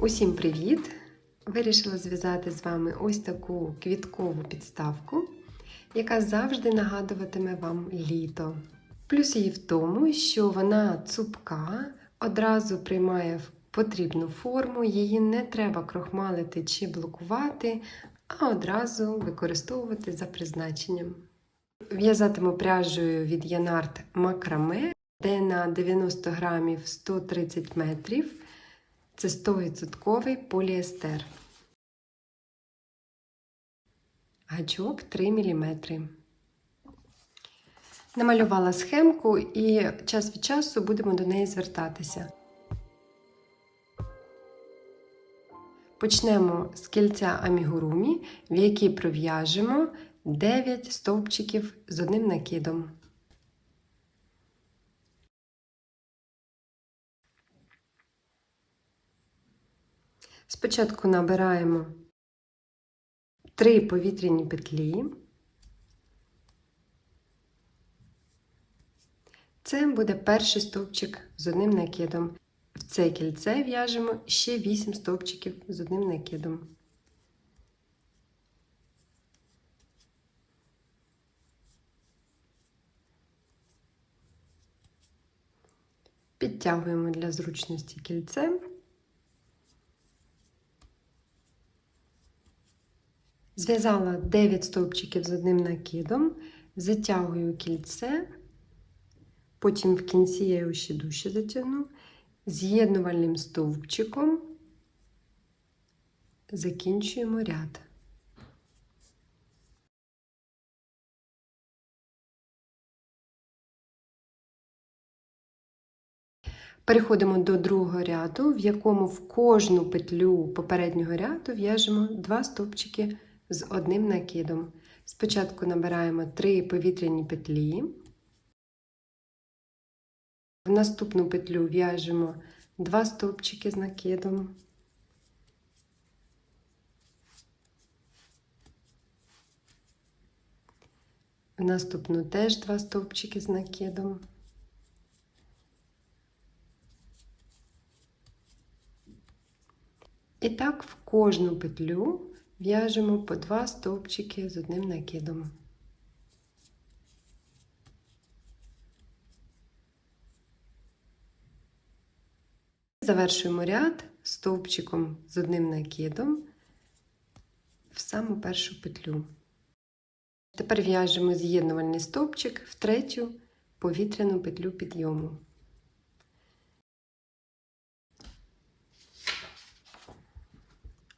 Усім привіт! Вирішила зв'язати з вами ось таку квіткову підставку, яка завжди нагадуватиме вам літо. Плюс її в тому, що вона цупка, одразу приймає потрібну форму, її не треба крохмалити чи блокувати, а одразу використовувати за призначенням. В'язатиму пряжею від Янарт Макраме, де на 90 грамів 130 метрів. Це 100% поліестер. Гачок 3 мм. Намалювала схемку і час від часу будемо до неї звертатися. Почнемо з кільця амігурумі, в якій пров'яжемо 9 стовпчиків з одним накидом. Спочатку набираємо 3 повітряні петлі. Це буде перший стовпчик з одним накидом. В це кільце в'яжемо ще 8 стовпчиків з одним накидом. Підтягуємо для зручності кільце. Зв'язала 9 стовпчиків з одним накидом, затягую кільце, потім в кінці я його ще дужче затягну, з'єднувальним стовпчиком закінчуємо ряд. Переходимо до другого ряду, в якому в кожну петлю попереднього ряду в'яжемо 2 стовпчики з одним накидом. Спочатку набираємо 3 повітряні петлі. В наступну петлю в'яжемо 2 стовпчики з накидом. В наступну теж 2 стовпчики з накидом. І так в кожну петлю в'яжемо по 2 стовпчики з одним накидом. Завершуємо ряд стовпчиком з одним накидом в саму першу петлю. Тепер в'яжемо з'єднувальний стовпчик в третю повітряну петлю підйому.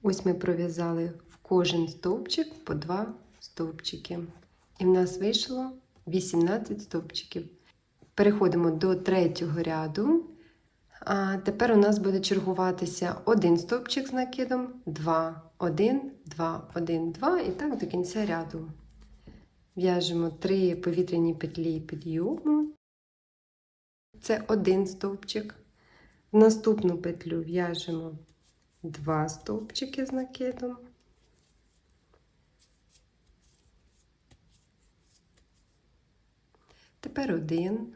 Ось ми пров'язали в кожен стовпчик по 2 стовпчики. І в нас вийшло 18 стовпчиків. Переходимо до третього ряду. А тепер у нас буде чергуватися 1 стовпчик з накидом, 2, 1, 2, 1, 2 і так до кінця ряду. В'яжемо 3 повітряні петлі підйому. Це 1 стовпчик. В наступну петлю в'яжемо 2 стовпчики з накидом. Тепер 1.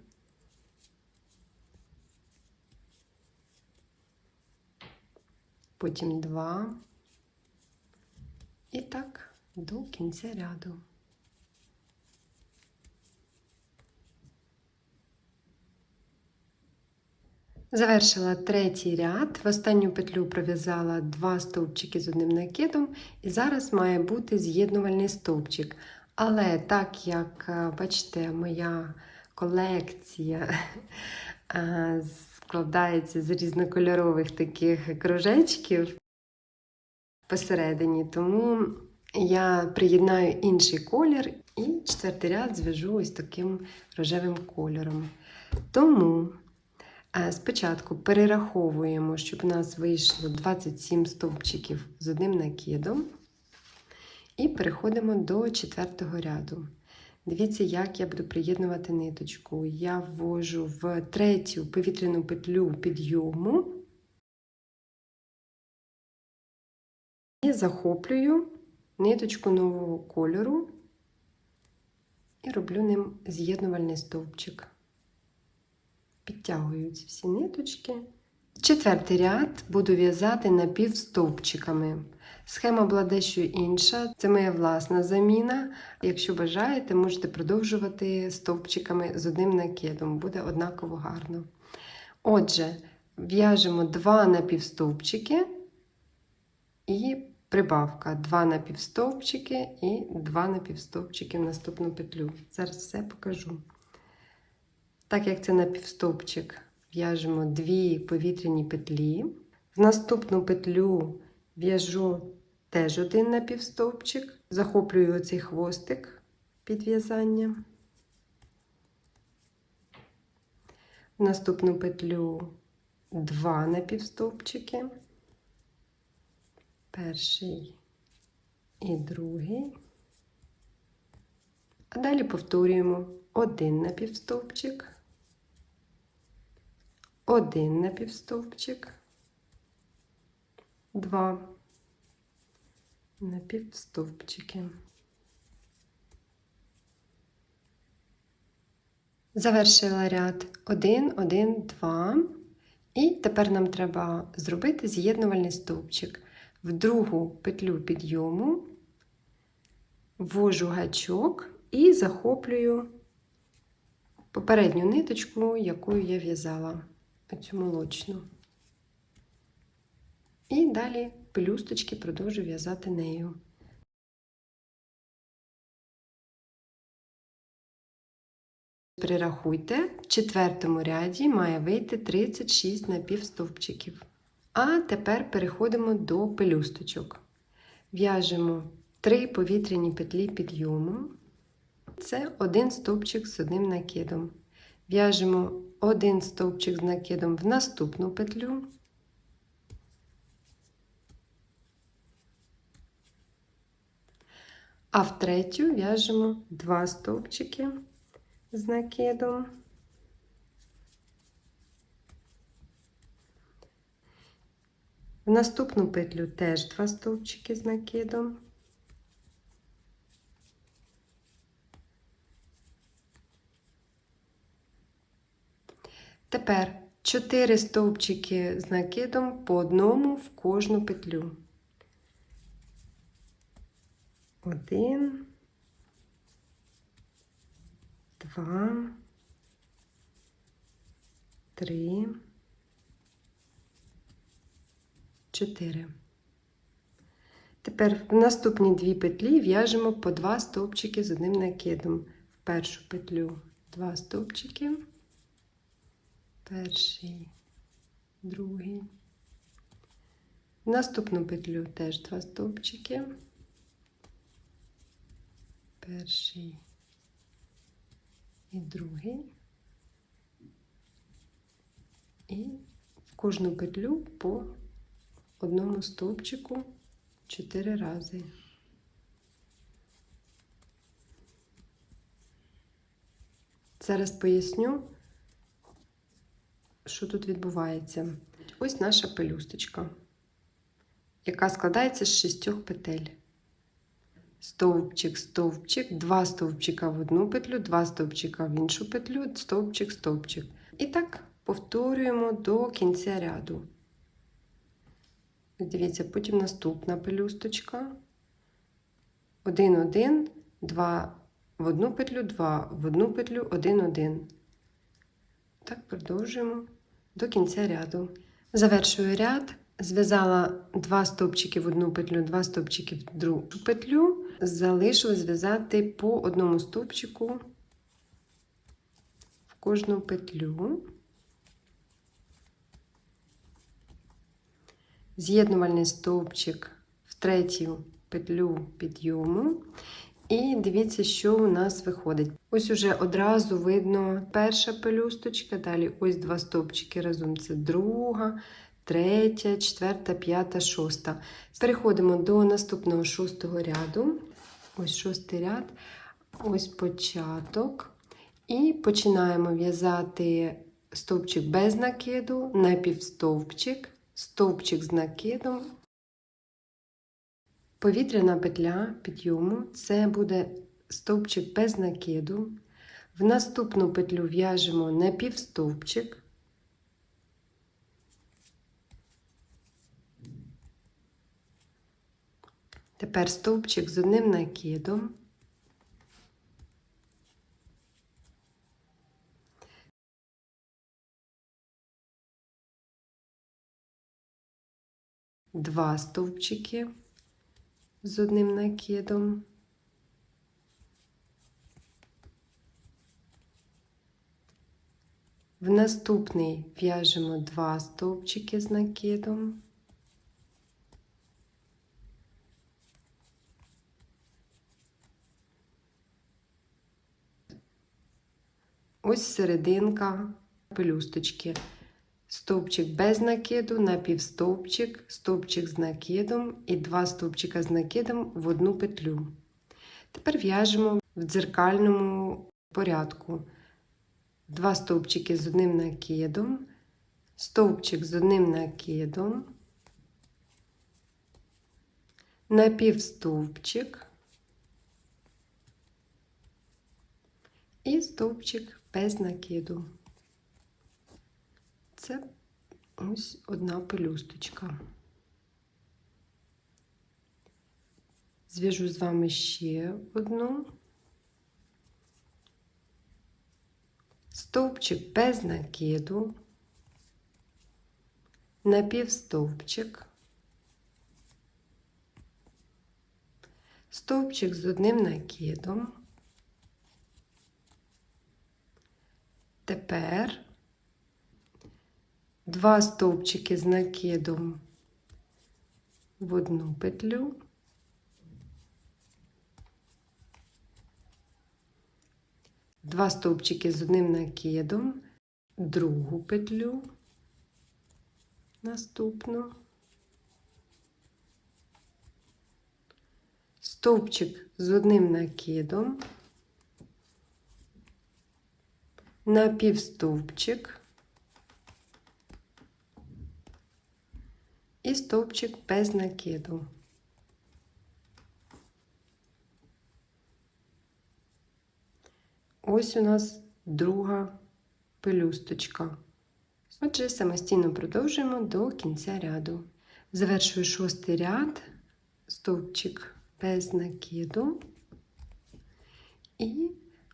Потім 2. І так до кінця ряду. Завершила третій ряд, в останню петлю пров'язала 2 стовпчики з одним накидом, і зараз має бути з'єднувальний стовпчик. Але так як, бачите, моя колекція складається з різнокольорових таких кружечків посередині, тому я приєднаю інший колір і четвертий ряд зв'яжу ось таким рожевим кольором. Тому спочатку перераховуємо, щоб у нас вийшло 27 стовпчиків з одним накидом. І переходимо до четвертого ряду. Дивіться, як я буду приєднувати ниточку. Я ввожу в третю повітряну петлю підйому і захоплюю ниточку нового кольору і роблю ним з'єднувальний стовпчик. Підтягуються всі ниточки Четвертий ряд буду в'язати напівстовпчиками. Схема була дещо інша, це моя власна заміна. Якщо бажаєте, можете продовжувати стовпчиками з одним накидом, буде однаково гарно. Отже, в'яжемо 2 напівстовпчики і прибавка 2 напівстовпчики і 2 напівстовпчики в наступну петлю. Зараз все покажу. Так як це напівстовпчик, в'яжемо 2 повітряні петлі. В наступну петлю в'яжу теж 1 напівстовпчик, захоплюю оцей хвостик під в'язання. В наступну петлю 2 напівстовпчики, перший і другий. А далі повторюємо 1 напівстовпчик, 1 напівстовпчик, 2 напівстовпчики. Завершила ряд 1, 1, 2. І тепер нам треба зробити з'єднувальний стовпчик. В другу петлю підйому ввожу гачок і захоплюю попередню ниточку, якою я в'язала, оцю молочну. І далі пелюсточки продовжу в'язати нею. Перерахуйте, в четвертому ряді має вийти 36 напівстовпчиків. А тепер переходимо до пелюсточок. В'яжемо 3 повітряні петлі підйому. Це 1 стовпчик з одним накидом. В'яжемо 1 стовпчик з накидом в наступну петлю. А в третю в'яжемо 2 стовпчики з накидом. В наступну петлю теж 2 стовпчики з накидом. Тепер 4 стовпчики з накидом по одному в кожну петлю. 1, 2, 3, 4. Тепер в наступні 2 петлі в'яжемо по 2 стовпчики з одним накидом. В першу петлю 2 стовпчики, перший, другий. В наступну петлю теж 2 стовпчики, перший і другий. І в кожну петлю по одному стовпчику 4 рази. Зараз поясню, що тут відбувається. Ось наша пелюсточка, яка складається з 6 петель. Стовпчик, стовпчик, 2 стовпчика в одну петлю, 2 стовпчика в іншу петлю, стовпчик, стовпчик. І так повторюємо до кінця ряду. Дивіться, потім наступна пелюсточка. 1, 1, 2 в одну петлю, 2 в одну петлю, 1, 1. Так продовжуємо до кінця ряду. Завершую ряд. Зв'язала 2 стовпчики в одну петлю, 2 стовпчики в другу петлю. Залишилось зв'язати по одному стовпчику в кожну петлю. З'єднувальний стовпчик в третю петлю підйому. І дивіться, що у нас виходить. Ось уже одразу видно перша пелюсточка, далі ось 2 стовпчики разом, це друга, третя, четверта, п'ята, шоста. Переходимо до наступного 6-го ряду. Ось 6-й ряд, ось початок. І починаємо в'язати стовпчик без накиду, напівстовпчик, стовпчик з накидом. Повітряна петля підйому, це буде стовпчик без накиду. В наступну петлю в'яжемо напівстовпчик. Тепер стовпчик з одним накидом. Два стовпчики з одним накидом. В наступний в'яжемо 2 стовпчики з накидом. Ось серединка пелюсточки. Стовпчик без накиду, напівстовпчик, стовпчик з накидом і 2 стовпчика з накидом в одну петлю. Тепер в'яжемо в дзеркальному порядку. 2 стовпчики з одним накидом, стовпчик з одним накидом, напівстовпчик і стовпчик без накиду. Це ось одна пелюсточка. Зв'яжу з вами ще одну. Стовпчик без накиду, напівстовпчик, стовпчик з одним накидом. Тепер 2 стовпчики з накидом в одну петлю, два стовпчики з одним накидом, другу петлю, наступну, стовпчик з одним накидом, напівстовпчик і стовпчик без накиду. Ось у нас друга пелюсточка. Отже, самостійно продовжуємо до кінця ряду. Завершую 6-й ряд, стовпчик без накиду. І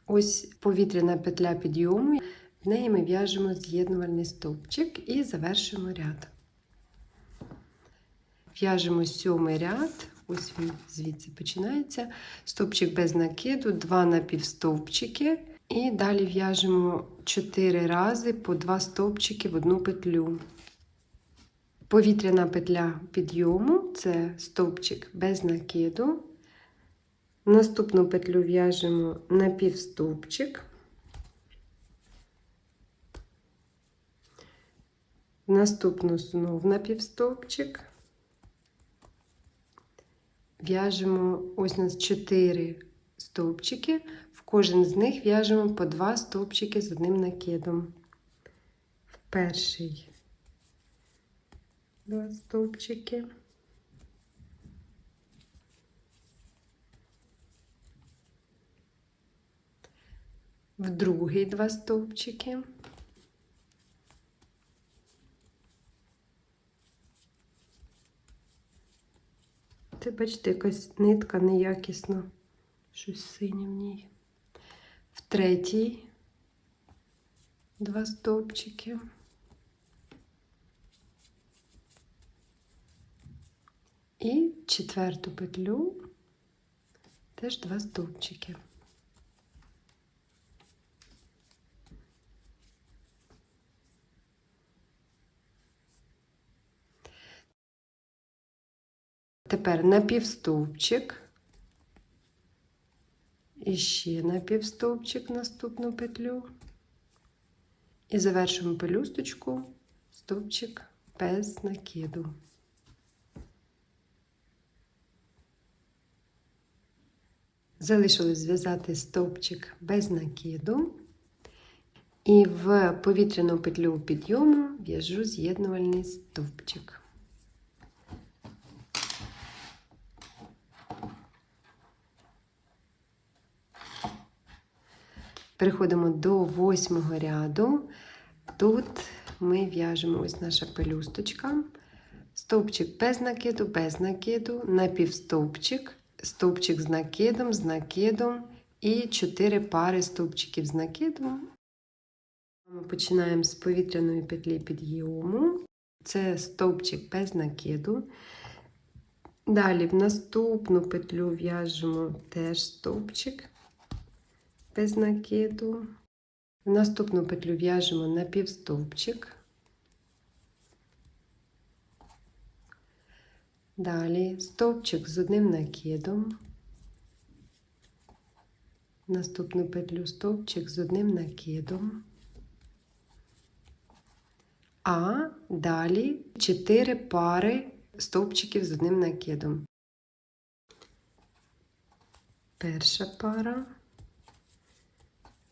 ось повітряна петля підйому, в неї ми в'яжемо з'єднувальний стовпчик і завершуємо ряд. В'яжемо 7-й ряд, ось він звідси починається, стовпчик без накиду, 2 напівстовпчики і далі в'яжемо 4 рази по 2 стовпчики в одну петлю. Повітряна петля підйому – це стовпчик без накиду. В наступну петлю в'яжемо напівстовпчик. В наступну знов напівстовпчик. В'яжемо, ось у нас 4 стовпчики, в кожен з них в'яжемо по 2 стовпчики з одним накидом. В перший 2 стовпчики, в другий 2 стовпчики, це, бачите, якась нитка неякісна, щось синє в ній. В третій 2 стовпчики. І в четверту петлю теж 2 стовпчики. Тепер напівстовпчик, і ще напівстовпчик в наступну петлю, і завершуємо пелюсточку, стовпчик без накиду. Залишилось зв'язати стовпчик без накиду, і в повітряну петлю підйому в'яжу з'єднувальний стовпчик. Переходимо до 8-го ряду. Тут ми в'яжемо ось наша пелюсточка, стовпчик без накиду, напівстовпчик, стовпчик з накидом і 4 пари стовпчиків з накидом. Ми починаємо з повітряної петлі підйому. Це стовпчик без накиду. Далі в наступну петлю в'яжемо теж стовпчик без накиду. В наступну петлю в'яжемо напівстовпчик. Далі стовпчик з одним накидом. В наступну петлю стовпчик з одним накидом. А далі 4 пари стовпчиків з одним накидом. Перша пара,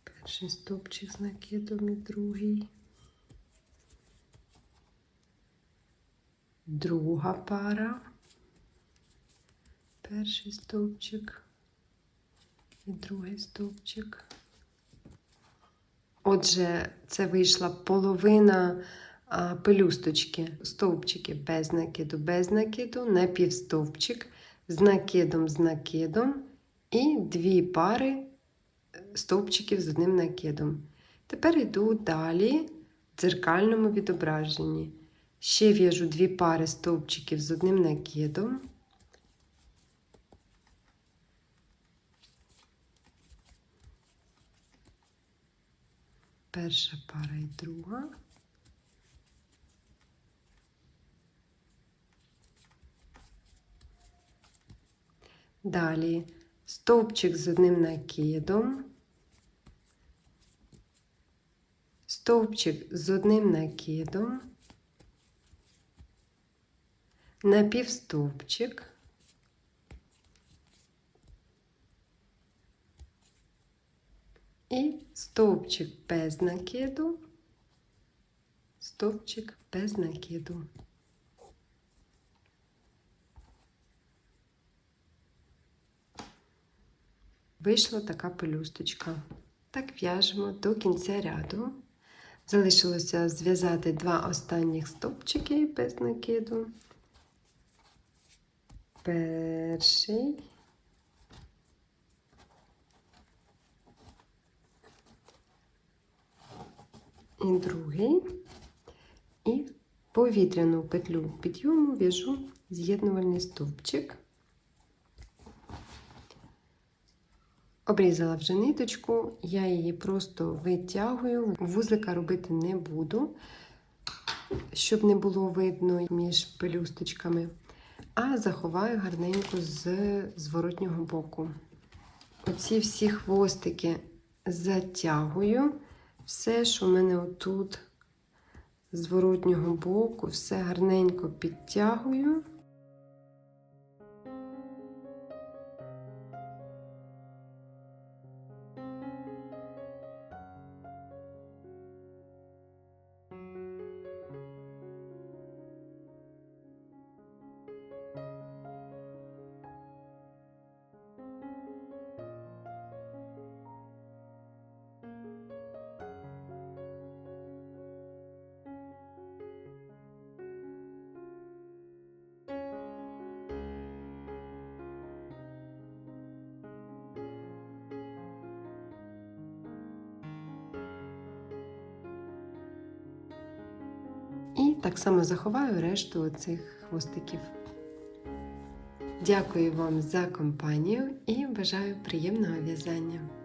перший стовпчик з накидом і другий. Друга пара, перший стовпчик і другий стовпчик. Отже, це вийшла половина пелюсточки, стовпчики без накиду, напівстовпчик з накидом і 2 пари стовпчиків з одним накидом. Тепер йду далі в дзеркальному відображенні. Ще в'яжу 2 пари стовпчиків з одним накидом. Перша пара і друга. Далі стовпчик з одним накидом, стовпчик з одним накидом, напівстовпчик, і стовпчик без накиду, стовпчик без накиду. Вийшла така пелюсточка. Так в'яжемо до кінця ряду. Залишилося зв'язати 2 останніх стовпчики без накиду. Перший. І другий. І повітряну петлю підйому в'яжу з'єднувальний стовпчик. Обрізала вже ниточку, я її просто витягую, вузлика робити не буду, щоб не було видно між пелюсточками, а заховаю гарненько з зворотнього боку. Оці всі хвостики затягую, все, що в мене отут з зворотнього боку, все гарненько підтягую. І так само заховаю решту цих хвостиків. Дякую вам за компанію і бажаю приємного в'язання!